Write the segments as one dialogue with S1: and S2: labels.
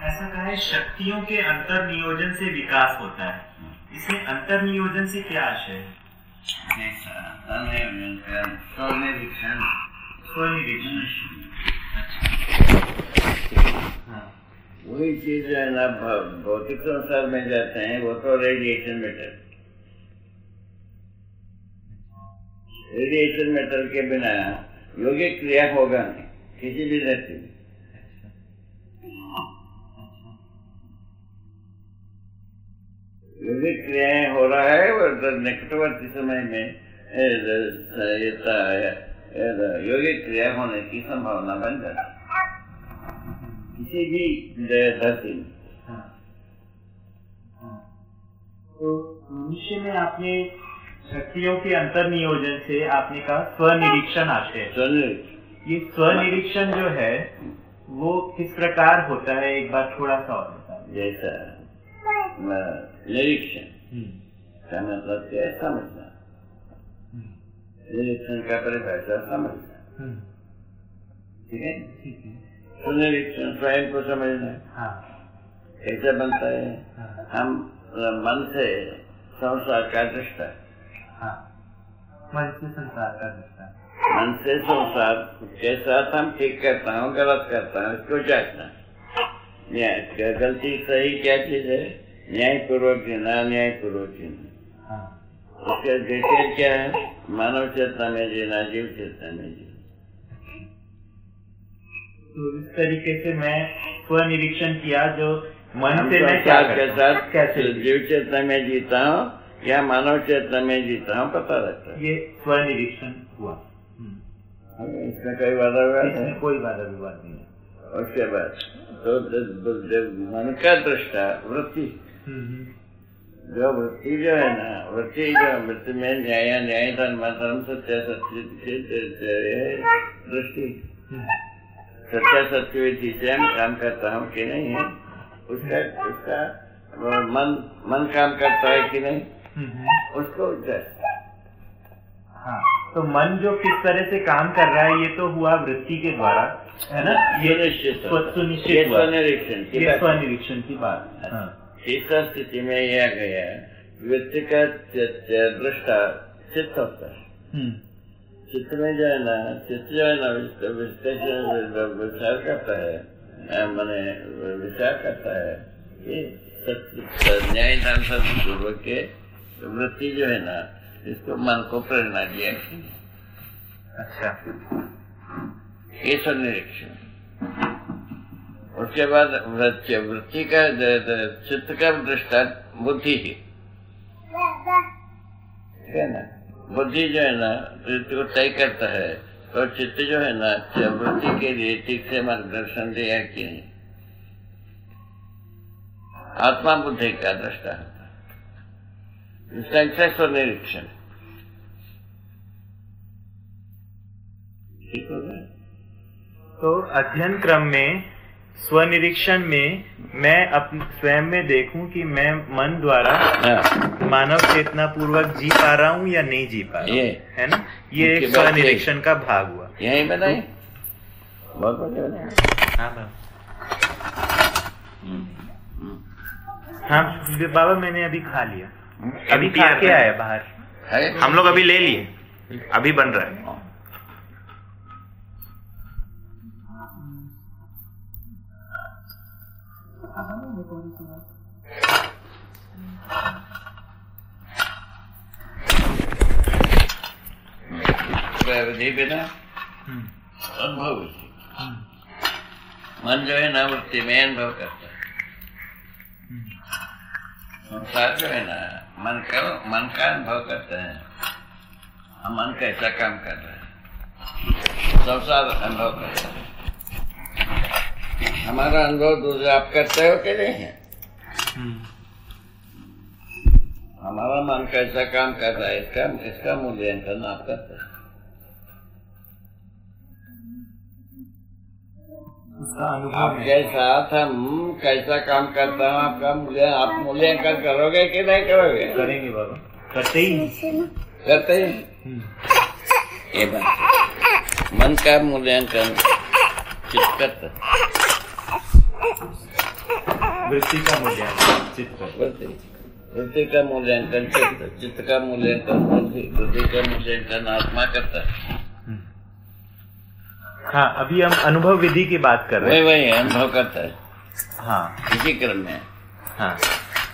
S1: ऐसा कहा है शक्तियों के अंतर नियोजन से विकास होता है, इसमें अंतर नियोजन से क्या आशय है?
S2: वही चीज है ना, भौतिक संसार में जाते हैं वो तो रेडिएशन मेटर, रेडिएशन मेटर के बिना योगिक क्रिया होगा नहीं किसी भी व्यक्ति में। योगिक क्रियाएं हो रहा है और निकटवर्ती समय में योगिक क्रिया होने की संभावना बन जाती किसी भी धरती में।
S1: तो मनुष्य में आपने शक्तियों के अंतर नियोजन से आपने कहा स्वनिरीक्षण आशय। ये स्वनिरीक्षण जो है वो किस प्रकार होता है, एक बार थोड़ा सा और बताइए।
S2: जैसा निरीक्षण का मतलब क्या है, समझना। निरीक्षण का परिभाषा समझना, ठीक है। सुनिरीक्षण स्वयं को समझना कैसे बनता है। हम मन से संसार का दृष्टा,
S1: मन से संसार का दृष्टा,
S2: मन से संसार के साथ हम ठीक करता हूँ गलत करता हूँ इसको जांचना। न्याय गलती सही क्या चीज है, न्याय पूर्वक जीना, अन्याय पूर्वक जीना। उसके डिटेल क्या है, मानव चेतना में जीना, जीव चेतना में जीना।
S1: तो इस तरीके से मैं स्वनिरीक्षण किया, जो मन से मैं क्या
S2: के साथ कैसे जीव चेतना में जीता हूँ या मानव चेतना में जीता हूँ पता लगता है।
S1: ये स्वनिरीक्षण हुआ।
S2: इसमें कोई बाधा विवाद है?
S1: कोई बाधा विवाद नहीं है।
S2: उसके बाद तो मन का दृष्टा वृत्ति, जो वृत्ति जो है ना, वृत्ति जो वृत्ति में न्याय, न्याय धर्म, धर्म सत्य सत्य दृष्टि, सत्य सत्य विधि से हम काम करता हूँ कि नहीं है, उसका मन काम करता है कि नहीं, उसको
S1: हाँ। तो मन जो किस तरह से काम कर रहा है ये तो हुआ वृत्ति के द्वारा, है ना। ये सुनिश्चित स्वनिरीक्षण की बात।
S2: इस स्थिति में यह आ गया वृत्ति का दृष्टा चित्त होता है। चित्त में जो है ना, चित्त जो है ना विचार करता है, मैंने विचार करता है कि न्याय धर्म सत्य पूर्वक के वृत्ति जो है ना, इसको मन को प्रेरणा दिया।
S1: अच्छा,
S2: ये स्वनिरीक्षण। उसके बाद वृत्ति का चित्त का दृष्टा बुद्धि ही है ना। बुद्धि जो है ना वृत्ति को तय करता है, और चित्त जो है ना वृत्ति के लिए ठीक से मार्गदर्शन दिया कि नहीं। आत्मा बुद्धि का दृष्टा है, इसका स्वनिरीक्षण। ठीक हो गया।
S1: तो अध्ययन क्रम में स्वनिरीक्षण में मैं अपने स्वयं में देखूं कि मैं मन द्वारा मानव चेतना पूर्वक जी पा रहा हूं या नहीं जी पा रहा हूं, है ना। ये एक स्वनिरीक्षण का भाग हुआ।
S2: यही बताइए, बहुत बढ़िया बताया।
S1: हाँ बाबा, मैंने अभी खा लिया, अभी खा के आया बाहर, हम लोग अभी ले लिए, अभी बन रहा है।
S2: बिना अनुभव, मन जो है ना वृत्ति में अनुभव करता है। संसार जो है ना मन का अनुभव करते हैं, हम मन कैसा काम कर रहे हैं, संसार अनुभव करता है। हमारा अनुभव दूसरे आप करते हो कि नहीं है। हमारा मन कैसा काम कर रहा है, इसका मूल्यांकन आप करते हैं। आपके साथ हम कैसा काम करता हूँ, आपका आप मूल्यांकन करोगे कि नहीं करोगे?
S1: करेंगे बाबा, करते ही
S2: करते ही। ये बात मन का मूल्यांकन चित्त करता है।
S1: वृत्ति का मूल्यांकन चित्त,
S2: वृत्ति का मूल्यांकन चित्त, चित्त का मूल्यांकन बुद्धि का मूल्यांकन आत्मा करता है।
S1: हाँ, अभी हम अनुभव विधि की बात कर रहे हैं।
S2: वही अनुभव करता है।
S1: हाँ,
S2: इसी क्रम में।
S1: हाँ,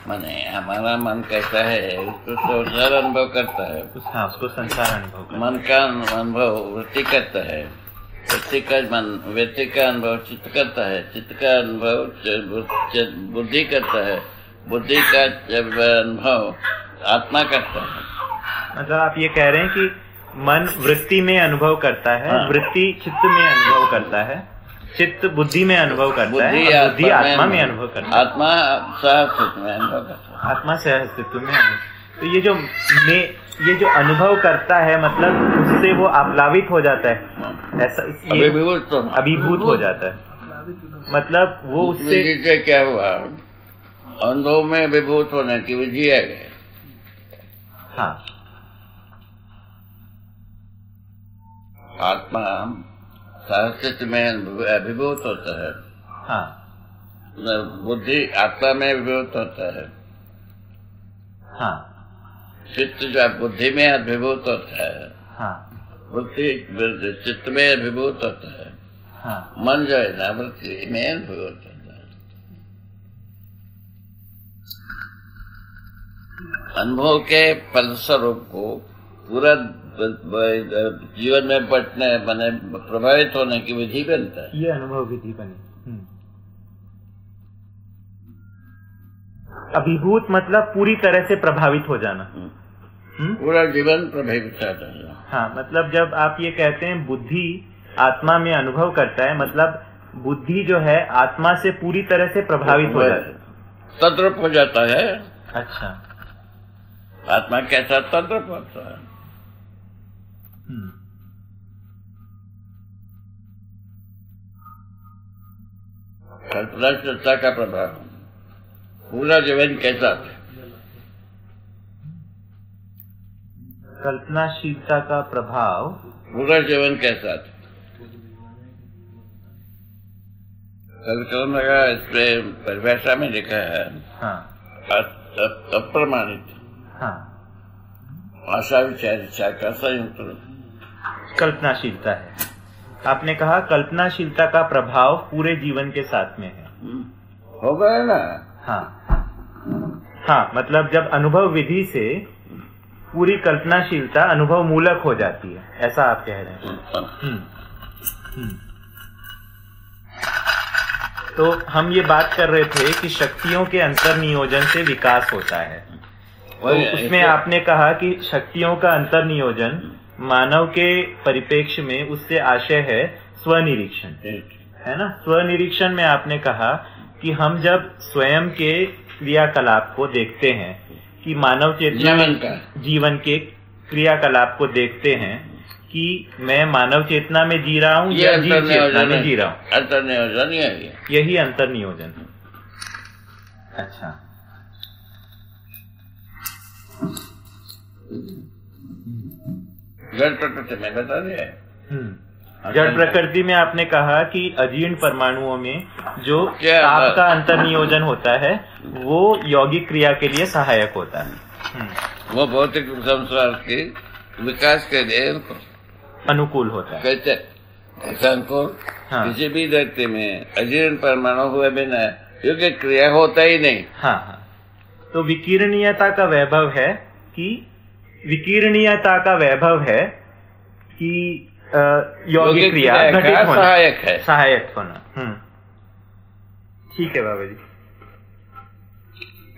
S2: माने हमारा मन कैसा है उसको संसार अनुभव करता है।
S1: हाँ, उसको संसार अनुभव करता है।
S2: मन का अनुभव वृत्ति करता है, व्यक्ति का अनुभव चित्त करता है, चित्त का अनुभव बुद्धि करता है, बुद्धि का अनुभव आत्मा करता है।
S1: मतलब आप ये कह रहे हैं कि मन वृत्ति में अनुभव करता है,
S2: हाँ।
S1: वृत्ति चित्त में अनुभव करता है, चित्त बुद्धि में अनुभव करता है, और बुद्धि आत्मा में अनुभव करता है।
S2: आत्मा सहअस्तित्व में अनुभव करता है।
S1: आत्मा सहअस्तित्व में तो ये जो अनुभव करता है, मतलब उससे वो आप्लावित हो जाता है, ऐसा अभिभूत हो जाता है। मतलब वो उससे
S2: क्या हुआ, अनुभव में अभिभूत होने की विधि है।
S1: हाँ,
S2: आत्मा सहअस्तित्व में अभिभूत होता है।
S1: हाँ,
S2: बुद्धि आत्मा में अभिभूत होता है।
S1: हाँ,
S2: चित्त जो बुद्धि में अभिभूत होता है।
S1: हाँ,
S2: बुद्धि चित्त में अभिभूत होता है।
S1: हाँ,
S2: मन जो है ना वृत्ति में अभिभूत होता है। अनुभव के फलस्वरूप को पूरा जीवन में बटने बने प्रभावित होने की विधि बनता है।
S1: ये अनुभव विधि बनी। अभिभूत मतलब पूरी तरह से प्रभावित हो जाना।
S2: पूरा जीवन प्रभावित होता है।
S1: हाँ, मतलब जब आप ये कहते हैं बुद्धि आत्मा में अनुभव करता है, मतलब बुद्धि जो है आत्मा से पूरी तरह से प्रभावित हो जाता है,
S2: तद्रूप हो जाता है।
S1: अच्छा,
S2: आत्मा कैसा तद्रूप होता है। कल्पनाशीलता का प्रभाव पूरा जीवन कैसा था।
S1: कल्पनाशीलता का प्रभाव
S2: पूरा जीवन कैसा था। कल का इसमें परिभाषा में लिखा है।
S1: हाँ,
S2: अप्रमाणित।
S1: हाँ,
S2: आशा विचार इच्छा का संयुक्त
S1: कल्पनाशीलता है। आपने कहा कल्पनाशीलता का प्रभाव पूरे जीवन के साथ में है।
S2: हो गया ना।
S1: हाँ, हाँ, मतलब जब अनुभव विधि से पूरी कल्पनाशीलता अनुभव मूलक हो जाती है, ऐसा आप कह रहे हैं। तो हम ये बात कर रहे थे कि शक्तियों के अंतर्नियोजन से विकास होता है। तो उसमें आपने कहा कि शक्तियों का अंतर्नियोजन मानव के परिप्रेक्ष्य में उससे आशय है स्वनिरीक्षण, है ना। स्वनिरीक्षण में आपने कहा कि हम जब स्वयं के क्रियाकलाप को देखते हैं, कि मानव चेतना जीवन के क्रियाकलाप को देखते हैं कि मैं मानव चेतना में जी रहा हूँ या जीव चेतना में जी रहा हूँ।
S2: अंतर्नियोजन
S1: यही अंतर्नियोजन है। अच्छा,
S2: जड़ प्रकृति में बता दिया।
S1: जड़ प्रकृति में आपने कहा कि अजीर्ण परमाणुओं में जो ताप का अंतर्नियोजन होता है वो यौगिक क्रिया के लिए सहायक होता है।
S2: वो भौतिक संसार के विकास के लिए
S1: अनुकूल होता है।
S2: कैसे अनुकूल? किसी भी व्यक्ति में अजीर्ण परमाणु हुए बिना यौगिक क्रिया होता ही नहीं।
S1: हाँ, हाँ। तो विकिरणीयता का वैभव है कि यौगिक क्रिया घटित होना, सहायक होना। ठीक है बाबा जी।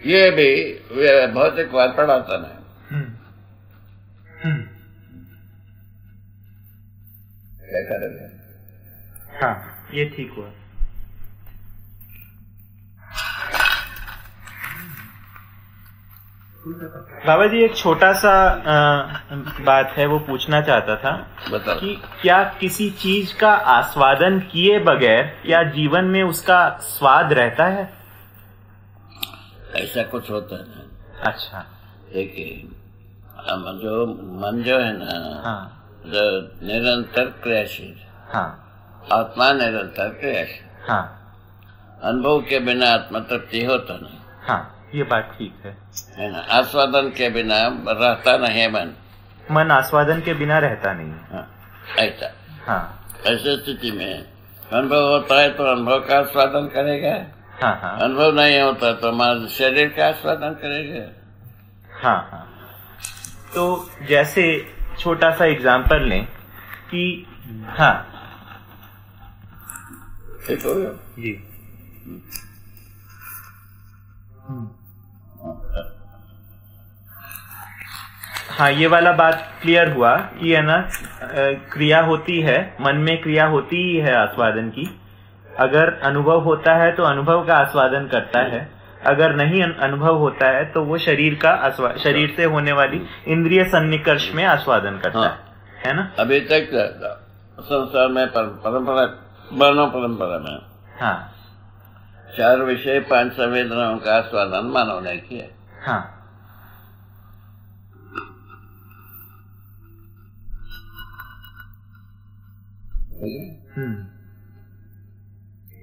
S2: ये भी भौतिक बात पढ़ाता है। क्या करेंगे?
S1: हाँ, ये ठीक हुआ। बाबा जी एक छोटा सा बात है, वो पूछना चाहता था।
S2: बताओ।
S1: कि क्या किसी चीज का आस्वादन किए बगैर क्या जीवन में उसका स्वाद रहता है?
S2: ऐसा कुछ होता है।
S1: अच्छा,
S2: देखिए जो मन जो है ना,
S1: हाँ,
S2: जो निरंतर क्रियाशील,
S1: हाँ,
S2: आत्मा निरंतर क्रियाशील।
S1: हाँ,
S2: अनुभव के बिना आत्म तृप्ति होता नहीं।
S1: हाँ, ये बात ठीक
S2: है ना। आस्वादन के बिना रहता नहीं मन।
S1: मन आस्वादन के बिना रहता नहीं।
S2: हाँ, ऐसा।
S1: हाँ,
S2: ऐसी स्थिति में अनुभव होता है तो अनुभव का आस्वादन करेगा।
S1: हाँ, हाँ,
S2: अनुभव नहीं होता तो हमारे शरीर का आस्वादन करेगा।
S1: हाँ, हाँ। तो जैसे छोटा सा एग्जाम्पल लें कि हाँ
S2: ठीक हो गया
S1: जी। हाँ, ये वाला बात क्लियर हुआ कि है ना, क्रिया होती है, मन में क्रिया होती ही है आस्वादन की। अगर अनुभव होता है तो अनुभव का आस्वादन करता है, अगर नहीं अनुभव होता है तो वो शरीर शरीर से होने वाली इंद्रिय सन्निकर्ष में आस्वादन करता है ना।
S2: अभी तक संसार में परंपरा, वर्णों परंपरा में
S1: हाँ
S2: 4 विषय 5 संवेदनाओं का आस्वादन मानव ने किया।
S1: हाँ,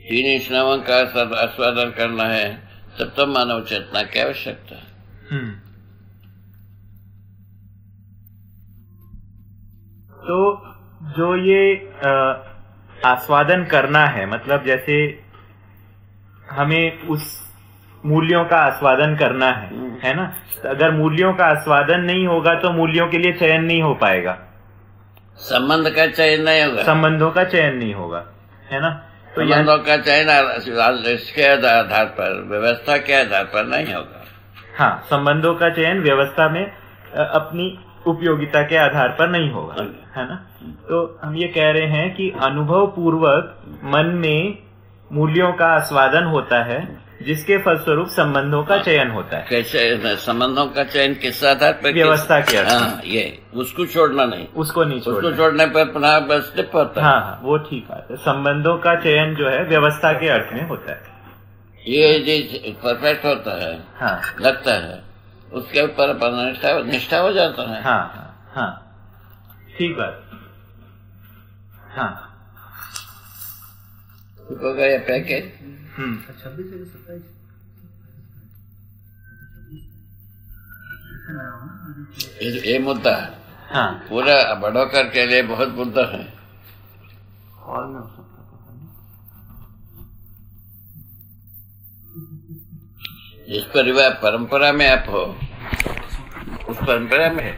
S2: तीन स्नावों का आस्वादन करना है तब तो मानव चेतना की आवश्यकता है।
S1: तो जो ये आस्वादन करना है, मतलब जैसे हमें उस मूल्यों का आस्वादन करना है ना। अगर मूल्यों का आस्वादन नहीं होगा तो मूल्यों के लिए चयन नहीं हो पाएगा,
S2: संबंध का चयन नहीं होगा,
S1: संबंधों का चयन नहीं होगा, है ना। तो
S2: संबंधों का चयन इसके आधार पर, व्यवस्था के आधार पर नहीं होगा।
S1: हाँ, संबंधों का चयन व्यवस्था में अपनी उपयोगिता के आधार पर नहीं होगा, है ना। तो हम ये कह रहे हैं कि अनुभव पूर्वक मन में मूल्यों का आस्वादन होता है, जिसके फलस्वरूप संबंधों का चयन होता है।
S2: कैसे संबंधों का चयन किस आधार पर?
S1: व्यवस्था के आधार।
S2: हाँ, ये उसको छोड़ना नहीं,
S1: उसको नहीं छोड़ना।
S2: उसको छोड़ने पर पुनः बस स्लिप होता है।
S1: हाँ, वो ठीक बात है। संबंधों का चयन जो है व्यवस्था के अर्थ में होता है।
S2: ये चीज परफेक्ट होता है,
S1: हाँ,
S2: लगता है, उसके ऊपर निष्ठा हो जाता है।
S1: हाँ, हाँ, हाँ, ठीक बात। हाँ,
S2: हो गया ये पैकेज। ये मुद्दा है।
S1: हाँ,
S2: पूरा बड़ोकर के लिए बहुत मुद्दा है। जिस परिवार परंपरा में आप हो, उस परंपरा में